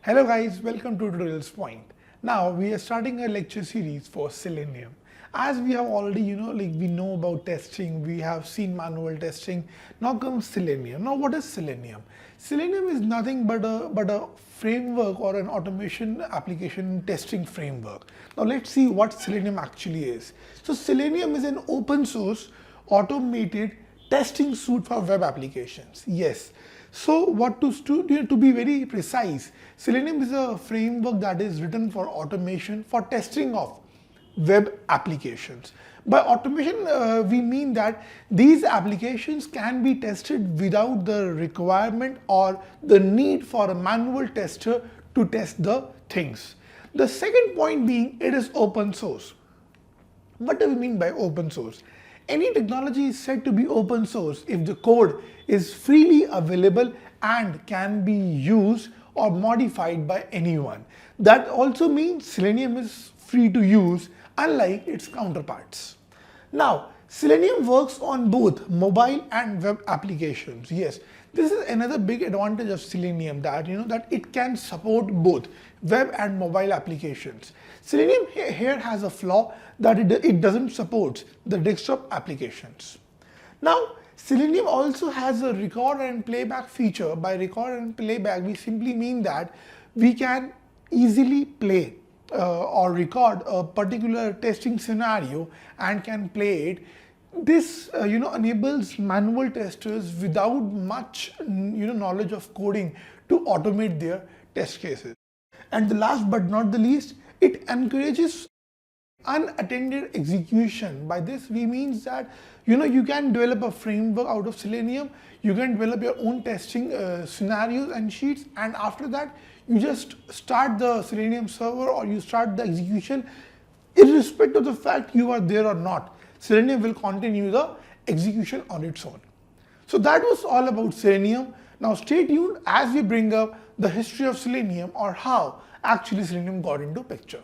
Hello guys, welcome to Tutorialspoint. Now we are starting a lecture series for Selenium. As we have already, we know about testing, we have seen manual testing. Now comes Selenium. Now what is Selenium? Selenium is nothing but a framework or an automation application testing framework. Now let's see what Selenium actually is. So Selenium is an open source automated testing suite for web applications. Yes. So what to be very precise, Selenium is a framework that is written for automation for testing of web applications. By automation, we mean that these applications can be tested without the requirement or the need for a manual tester to test the things. The second point being it is open source. What do we mean by open source? Any technology is said to be open source if the code is freely available and can be used or modified by anyone. That also means Selenium is free to use, unlike its counterparts. Now, Selenium works on both mobile and web applications. Yes, this is another big advantage of Selenium, that it can support both web and mobile applications. Selenium here has a flaw that it doesn't support the desktop applications. Now, Selenium also has a record and playback feature. By record and playback, we simply mean that we can easily play or record a particular testing scenario and can play it. This enables manual testers without much knowledge of coding to automate their test cases. And the last but not the least, it encourages unattended execution. By this we means that you can develop a framework out of Selenium, you can develop your own testing scenarios and sheets, and after that you just start the Selenium server or you start the execution. Irrespective of the fact you are there or not, Selenium will continue the execution on its own. So that was all about Selenium. Now stay tuned as we bring up the history of Selenium or how actually Selenium got into picture.